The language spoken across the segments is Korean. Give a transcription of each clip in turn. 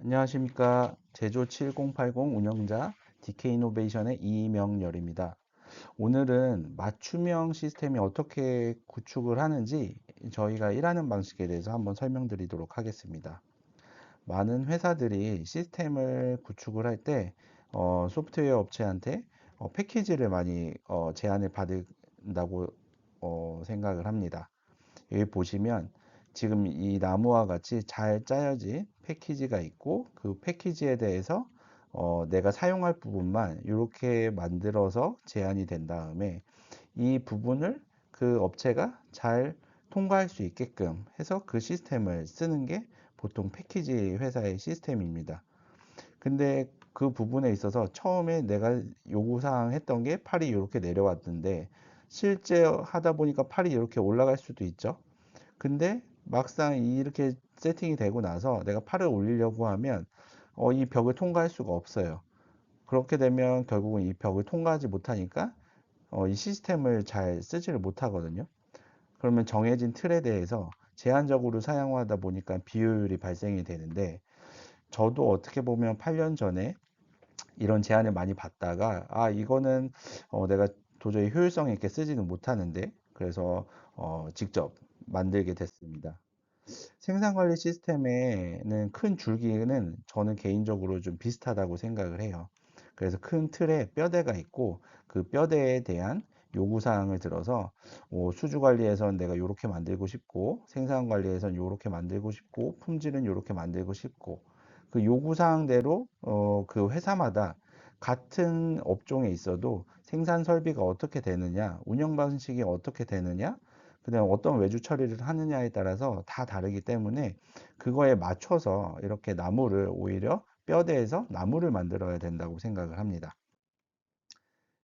안녕하십니까. 제조 7080 운영자 DK이노베이션의 이명열입니다. 오늘은 맞춤형 시스템이 어떻게 구축을 하는지 저희가 일하는 방식에 대해서 한번 설명드리도록 하겠습니다. 많은 회사들이 시스템을 구축을 할 때 소프트웨어 업체한테 패키지를 많이 제안을 받는다고 생각을 합니다. 여기 보시면 지금 이 나무와 같이 잘 짜여진 패키지가 있고 그 패키지에 대해서 내가 사용할 부분만 이렇게 만들어서 제한이 된 다음에 이 부분을 그 업체가 잘 통과할 수 있게끔 해서 그 시스템을 쓰는 게 보통 패키지 회사의 시스템입니다. 근데 그 부분에 있어서 처음에 내가 요구사항 했던 게 팔이 이렇게 내려왔는데 실제 하다 보니까 팔이 이렇게 올라갈 수도 있죠. 근데 막상 이렇게 세팅이 되고 나서 내가 팔을 올리려고 하면 이 벽을 통과할 수가 없어요. 그렇게 되면 결국은 이 벽을 통과하지 못하니까 이 시스템을 잘 쓰지를 못하거든요. 그러면 정해진 틀에 대해서 제한적으로 사용하다 보니까 비효율이 발생이 되는데 저도 어떻게 보면 8년 전에 이런 제안을 많이 받다가 이거는 내가 도저히 효율성 있게 쓰지는 못하는데 그래서 직접 만들게 됐습니다. 생산관리 시스템에는 큰 줄기는 저는 개인적으로 좀 비슷하다고 생각을 해요. 그래서 큰 틀에 뼈대가 있고 그 뼈대에 대한 요구사항을 들어서 수주관리에선 내가 이렇게 만들고 싶고 생산관리에선 이렇게 만들고 싶고 품질은 이렇게 만들고 싶고 그 요구사항대로 그 회사마다 같은 업종에 있어도 생산 설비가 어떻게 되느냐, 운영 방식이 어떻게 되느냐, 그다음 어떤 외주 처리를 하느냐에 따라서 다 다르기 때문에 그거에 맞춰서 이렇게 나무를 오히려 뼈대에서 나무를 만들어야 된다고 생각을 합니다.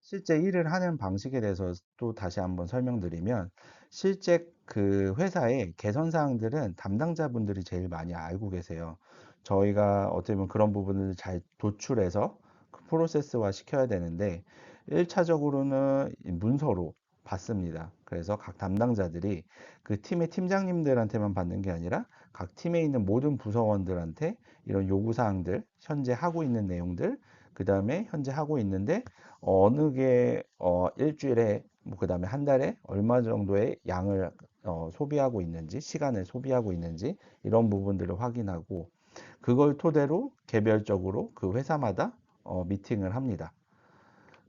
실제 일을 하는 방식에 대해서 또 다시 한번 설명드리면 실제 그 회사의 개선 사항들은 담당자분들이 제일 많이 알고 계세요. 저희가 어떻게 보면 그런 부분을 잘 도출해서 그 프로세스화 시켜야 되는데 1차적으로는 문서로 받습니다. 그래서 각 담당자들이 그 팀의 팀장님들한테만 받는 게 아니라 각 팀에 있는 모든 부서원들한테 이런 요구사항들, 현재 하고 있는 내용들, 그 다음에 현재 하고 있는데 어느 게 일주일에 뭐 그다음에 한 달에 얼마 정도의 양을 소비하고 있는지 시간을 소비하고 있는지 이런 부분들을 확인하고 그걸 토대로 개별적으로 그 회사마다 미팅을 합니다.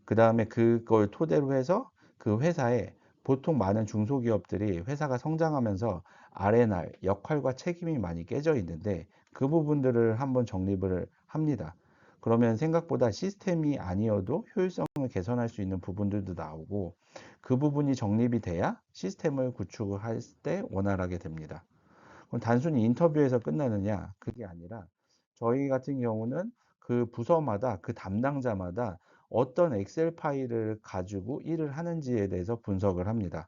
그 다음에 그걸 토대로 해서 그 회사에 보통 많은 중소기업들이 회사가 성장하면서 R&R 역할과 책임이 많이 깨져 있는데 그 부분들을 한번 정립을 합니다. 그러면 생각보다 시스템이 아니어도 효율성을 개선할 수 있는 부분들도 나오고 그 부분이 정립이 돼야 시스템을 구축을 할 때 원활하게 됩니다. 그럼 단순히 인터뷰에서 끝나느냐? 그게 아니라 저희 같은 경우는 그 부서마다 그 담당자마다 어떤 엑셀 파일을 가지고 일을 하는지에 대해서 분석을 합니다.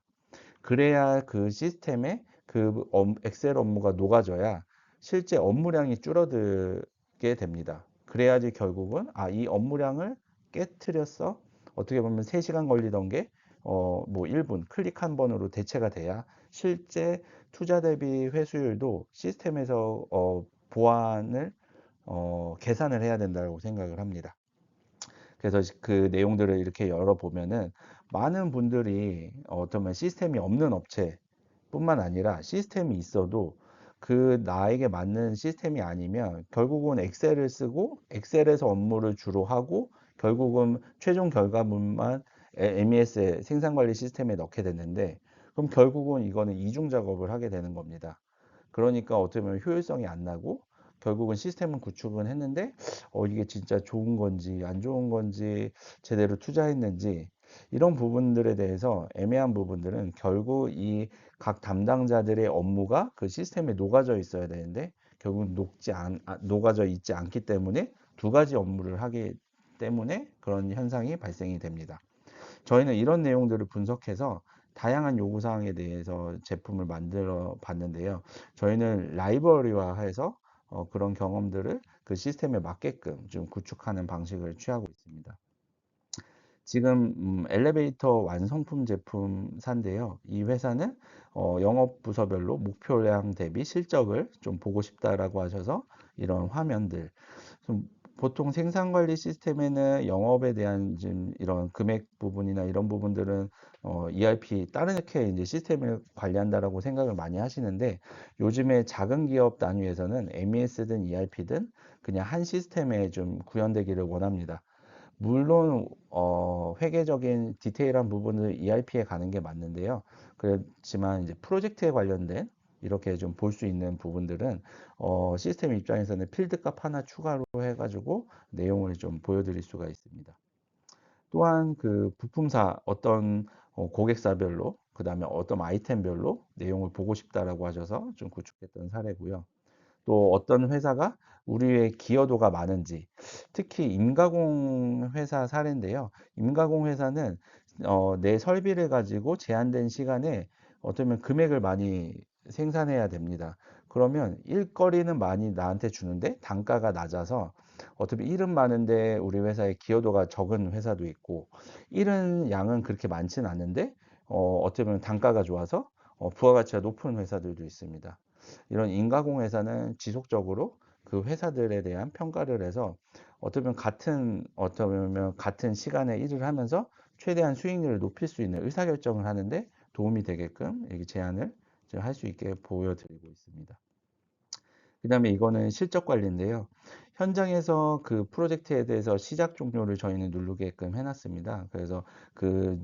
그래야 그 시스템에 그 엑셀 업무가 녹아져야 실제 업무량이 줄어들게 됩니다. 그래야지 결국은 이 업무량을 깨트렸어. 어떻게 보면 3시간 걸리던 게 뭐 1분 클릭 한 번으로 대체가 돼야 실제 투자 대비 회수율도 시스템에서 보완을 계산을 해야 된다고 생각을 합니다. 그래서 그 내용들을 이렇게 열어보면은 많은 분들이 어쩌면 시스템이 없는 업체뿐만 아니라 시스템이 있어도 그 나에게 맞는 시스템이 아니면 결국은 엑셀을 쓰고 엑셀에서 업무를 주로 하고 결국은 최종 결과물만 MES 생산관리 시스템에 넣게 됐는데 그럼 결국은 이거는 이중 작업을 하게 되는 겁니다. 그러니까 어떻게 보면 효율성이 안 나고 결국은 시스템은 구축은 했는데 이게 진짜 좋은 건지 안 좋은 건지 제대로 투자했는지 이런 부분들에 대해서 애매한 부분들은 결국 이 각 담당자들의 업무가 그 시스템에 녹아져 있어야 되는데 결국 녹아져 있지 않기 때문에 두 가지 업무를 하기 때문에 그런 현상이 발생이 됩니다. 저희는 이런 내용들을 분석해서 다양한 요구사항에 대해서 제품을 만들어 봤는데요. 저희는 라이브러리화해서 그런 경험들을 그 시스템에 맞게끔 좀 구축하는 방식을 취하고 있습니다. 지금 엘리베이터 완성품 제품사인데요. 이 회사는 영업 부서별로 목표량 대비 실적을 좀 보고 싶다라고 하셔서 이런 화면들, 좀 보통 생산 관리 시스템에는 영업에 대한 좀 이런 금액 부분이나 이런 부분들은 ERP 다른 이렇게 이제 시스템을 관리한다라고 생각을 많이 하시는데, 요즘에 작은 기업 단위에서는 MES든 ERP든 그냥 한 시스템에 좀 구현되기를 원합니다. 물론 회계적인 디테일한 부분을 ERP에 가는 게 맞는데요. 그렇지만 이제 프로젝트에 관련된 이렇게 좀 볼 수 있는 부분들은 시스템 입장에서는 필드값 하나 추가로 해가지고 내용을 좀 보여드릴 수가 있습니다. 또한 그 부품사 어떤 고객사별로, 그 다음에 어떤 아이템별로 내용을 보고 싶다라고 하셔서 좀 구축했던 사례고요. 또 어떤 회사가 우리의 기여도가 많은지, 특히 임가공 회사 사례인데요. 임가공 회사는 내 설비를 가지고 제한된 시간에 어쩌면 금액을 많이 생산해야 됩니다. 그러면 일거리는 많이 나한테 주는데 단가가 낮아서 어차피 일은 많은데 우리 회사의 기여도가 적은 회사도 있고, 일은 양은 그렇게 많지는 않은데 어떻게 보면 단가가 좋아서 부가가치가 높은 회사들도 있습니다. 이런 인가공 회사는 지속적으로 그 회사들에 대한 평가를 해서 어쩌면 같은 시간에 일을 하면서 최대한 수익률을 높일 수 있는 의사결정을 하는데 도움이 되게끔 이렇게 제안을 할 수 있게 보여드리고 있습니다. 그 다음에 이거는 실적 관리인데요. 현장에서 그 프로젝트에 대해서 시작 종료를 저희는 누르게끔 해놨습니다. 그래서 그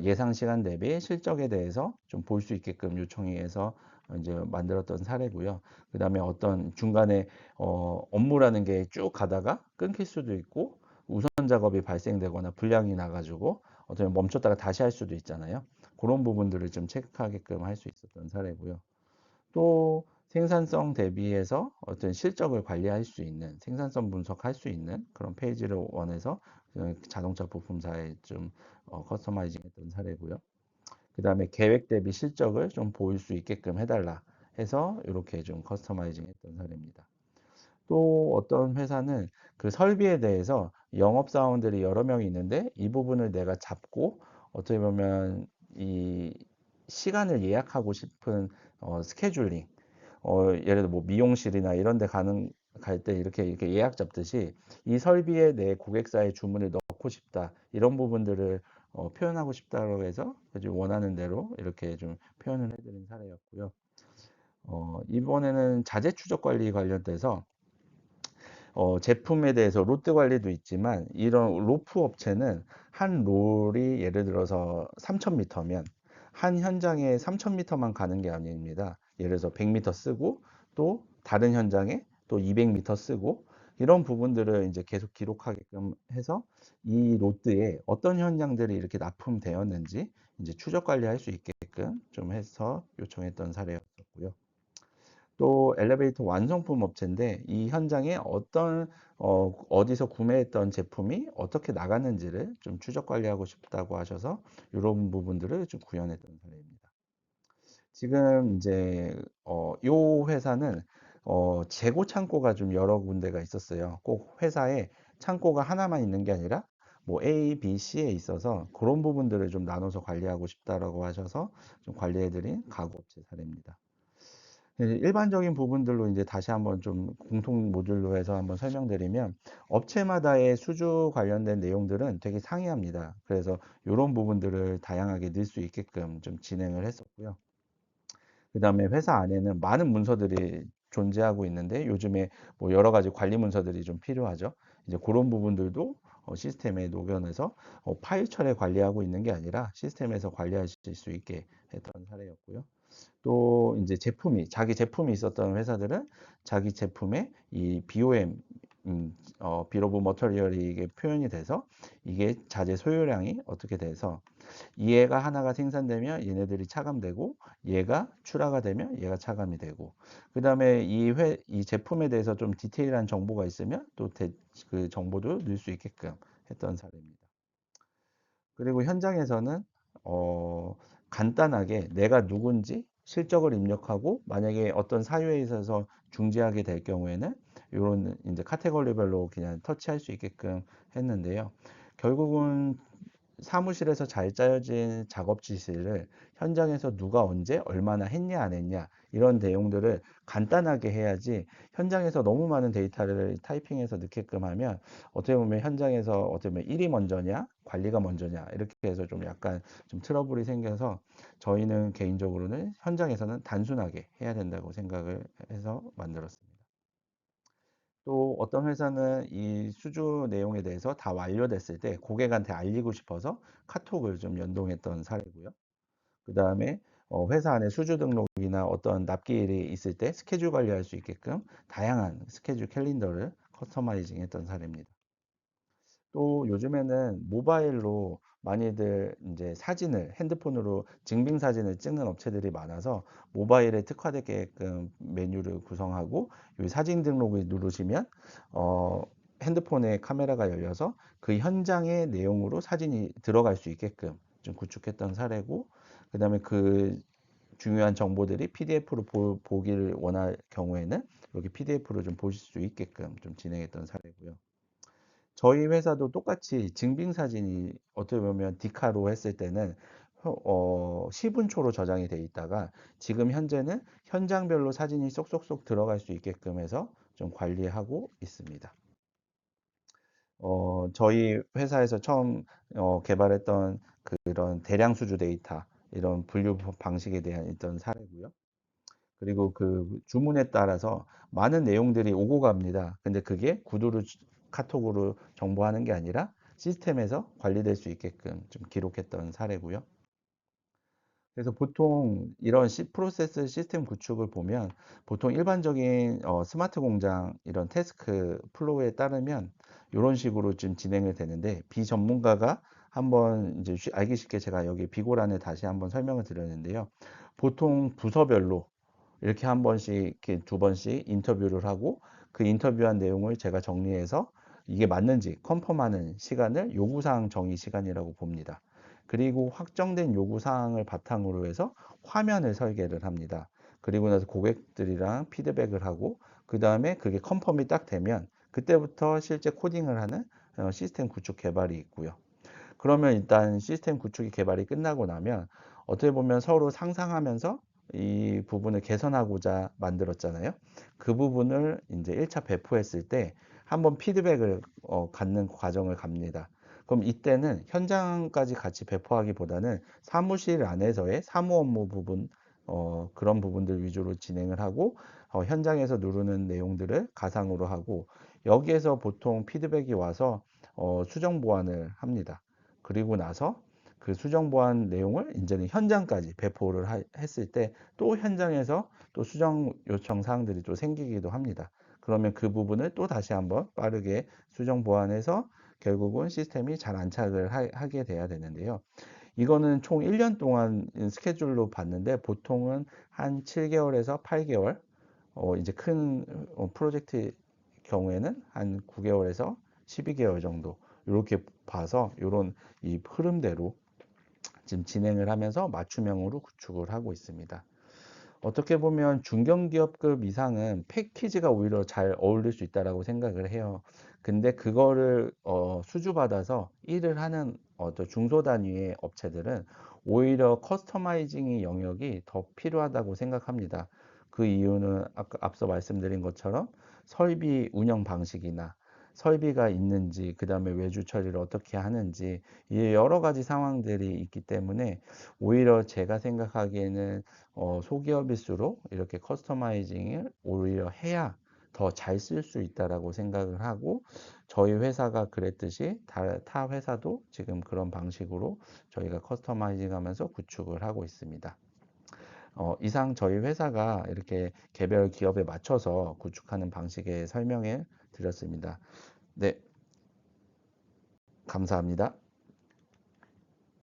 예상 시간 대비 실적에 대해서 좀 볼 수 있게끔 요청이 해서 이제 만들었던 사례고요. 그 다음에 어떤 중간에 업무라는 게 쭉 가다가 끊길 수도 있고, 우선 작업이 발생되거나 불량이 나가지고 어쩌면 멈췄다가 다시 할 수도 있잖아요. 그런 부분들을 좀 체크하게끔 할 수 있었던 사례고요. 또 생산성 대비해서 어떤 실적을 관리할 수 있는, 생산성 분석할 수 있는 그런 페이지를 원해서 자동차 부품사에 좀 커스터마이징 했던 사례고요. 그 다음에 계획 대비 실적을 좀 보일 수 있게끔 해달라 해서 이렇게 좀 커스터마이징 했던 사례입니다. 또 어떤 회사는 그 설비에 대해서 영업사원들이 여러 명이 있는데 이 부분을 내가 잡고 어떻게 보면 이 시간을 예약하고 싶은 스케줄링, 예를 들어 뭐 미용실이나 이런 데 갈 때 이렇게 예약 잡듯이 이 설비에 내 고객사의 주문을 넣고 싶다, 이런 부분들을 표현하고 싶다고 해서 원하는 대로 이렇게 좀 표현을 해드린 사례였고요. 이번에는 자재 추적 관리 관련돼서 제품에 대해서 롯데 관리도 있지만, 이런 로프 업체는 한 롤이 예를 들어서 3,000m면 한 현장에 3,000m만 가는 게 아닙니다. 예를 들어서 100m 쓰고 또 다른 현장에 또 200m 쓰고, 이런 부분들을 이제 계속 기록하게끔 해서 이 로드에 어떤 현장들이 이렇게 납품되었는지 이제 추적 관리할 수 있게끔 좀 해서 요청했던 사례였었고요. 또 엘리베이터 완성품 업체인데 이 현장에 어디서 구매했던 제품이 어떻게 나갔는지를 좀 추적 관리하고 싶다고 하셔서 이런 부분들을 좀 구현했던 사례입니다. 지금 이제 요 회사는 재고 창고가 좀 여러 군데가 있었어요. 꼭 회사에 창고가 하나만 있는 게 아니라 뭐 A, B, C에 있어서 그런 부분들을 좀 나눠서 관리하고 싶다라고 하셔서 좀 관리해드린 가구업체 사례입니다. 일반적인 부분들로 이제 다시 한번 좀 공통 모듈로 해서 한번 설명드리면, 업체마다의 수주 관련된 내용들은 되게 상이합니다. 그래서 이런 부분들을 다양하게 넣을 수 있게끔 좀 진행을 했었고요. 그 다음에 회사 안에는 많은 문서들이 존재하고 있는데 요즘에 뭐 여러 가지 관리 문서들이 좀 필요하죠. 이제 그런 부분들도 시스템에 녹여내서 파일 처리 관리하고 있는 게 아니라 시스템에서 관리하실 수 있게 했던 사례였고요. 또 이제 자기 제품이 있었던 회사들은 자기 제품에 이 BOM, 비ll 오브 머터리얼이 이게 표현이 돼서 이게 자재 소요량이 어떻게 돼서 얘가 하나가 생산되면 얘네들이 차감되고, 얘가 출하가 되면 얘가 차감이 되고, 그 다음에 이 제품에 대해서 좀 디테일한 정보가 있으면 또 그 정보도 넣을 수 있게끔 했던 사례입니다. 그리고 현장에서는 간단하게 내가 누군지 실적을 입력하고, 만약에 어떤 사유에 있어서 중지하게 될 경우에는 이런 이제 카테고리별로 그냥 터치할 수 있게끔 했는데요. 결국은 사무실에서 잘 짜여진 작업 지시를 현장에서 누가 언제 얼마나 했냐 안 했냐 이런 내용들을 간단하게 해야지, 현장에서 너무 많은 데이터를 타이핑해서 넣게끔 하면 어떻게 보면 현장에서 어떻게 보면 일이 먼저냐 관리가 먼저냐 이렇게 해서 좀 약간 좀 트러블이 생겨서, 저희는 개인적으로는 현장에서는 단순하게 해야 된다고 생각을 해서 만들었습니다. 또 어떤 회사는 이 수주 내용에 대해서 다 완료됐을 때 고객한테 알리고 싶어서 카톡을 좀 연동했던 사례고요. 그 다음에 회사 안에 수주 등록이나 어떤 납기일이 있을 때 스케줄 관리할 수 있게끔 다양한 스케줄 캘린더를 커스터마이징 했던 사례입니다. 또 요즘에는 모바일로 많이들 이제 사진을 핸드폰으로 증빙 사진을 찍는 업체들이 많아서 모바일에 특화되게끔 메뉴를 구성하고, 이 사진 등록을 누르시면 어, 핸드폰에 카메라가 열려서 그 현장의 내용으로 사진이 들어갈 수 있게끔 좀 구축했던 사례고, 그다음에 그 중요한 정보들이 PDF로 보기를 원할 경우에는 여기 PDF로 좀 보실 수 있게끔 좀 진행했던 사례고요. 저희 회사도 똑같이 증빙 사진이 어떻게 보면 디카로 했을 때는 10분 초로 저장이 돼 있다가, 지금 현재는 현장별로 사진이 쏙쏙쏙 들어갈 수 있게끔 해서 좀 관리하고 있습니다. 저희 회사에서 처음 개발했던 그런 대량 수주 데이터, 이런 분류 방식에 대한 있던 사례고요. 그리고 그 주문에 따라서 많은 내용들이 오고 갑니다. 근데 그게 구두로 카톡으로 정보하는 게 아니라 시스템에서 관리될 수 있게끔 좀 기록했던 사례고요. 그래서 보통 이런 프로세스 시스템 구축을 보면, 보통 일반적인 스마트 공장 이런 태스크 플로우에 따르면 이런 식으로 좀 진행이 되는데, 비전문가가 한번 이제 알기 쉽게 제가 여기 비고란을 다시 한번 설명을 드렸는데요. 보통 부서별로 이렇게 한 번씩, 이렇게 두 번씩 인터뷰를 하고, 그 인터뷰한 내용을 제가 정리해서 이게 맞는지 컨펌하는 시간을 요구사항 정의 시간이라고 봅니다. 그리고 확정된 요구사항을 바탕으로 해서 화면을 설계를 합니다. 그리고 나서 고객들이랑 피드백을 하고, 그 다음에 그게 컨펌이 딱 되면 그때부터 실제 코딩을 하는 시스템 구축 개발이 있고요. 그러면 일단 시스템 구축이 개발이 끝나고 나면 어떻게 보면 서로 상상하면서 이 부분을 개선하고자 만들었잖아요. 그 부분을 이제 1차 배포했을 때 한번 피드백을 갖는 과정을 갑니다. 그럼 이때는 현장까지 같이 배포하기보다는 사무실 안에서의 사무 업무 부분, 그런 부분들 위주로 진행을 하고, 현장에서 누르는 내용들을 가상으로 하고, 여기에서 보통 피드백이 와서 수정 보완을 합니다. 그리고 나서 그 수정 보완 내용을 이제는 현장까지 배포를 했을 때 또 현장에서 또 수정 요청 사항들이 또 생기기도 합니다. 그러면 그 부분을 또 다시 한번 빠르게 수정 보완해서 결국은 시스템이 잘 안착을 하게 돼야 되는데요. 이거는 총 1년 동안 스케줄로 봤는데 보통은 한 7개월에서 8개월, 이제 큰 프로젝트 경우에는 한 9개월에서 12개월 정도 이렇게 봐서, 이런 이 흐름대로 지금 진행을 하면서 맞춤형으로 구축을 하고 있습니다. 어떻게 보면 중견기업급 이상은 패키지가 오히려 잘 어울릴 수 있다라고 생각을 해요. 근데 그거를 수주받아서 일을 하는 어떤 중소단위의 업체들은 오히려 커스터마이징의 영역이 더 필요하다고 생각합니다. 그 이유는 아까 앞서 말씀드린 것처럼 설비 운영 방식이나 설비가 있는지, 그 다음에 외주 처리를 어떻게 하는지, 이 여러 가지 상황들이 있기 때문에 오히려 제가 생각하기에는 소기업일수록 이렇게 커스터마이징을 오히려 해야 더 잘 쓸 수 있다라고 생각을 하고, 저희 회사가 그랬듯이 타 회사도 지금 그런 방식으로 저희가 커스터마이징 하면서 구축을 하고 있습니다. 이상 저희 회사가 이렇게 개별 기업에 맞춰서 구축하는 방식의 설명을 드렸습니다. 네, 감사합니다.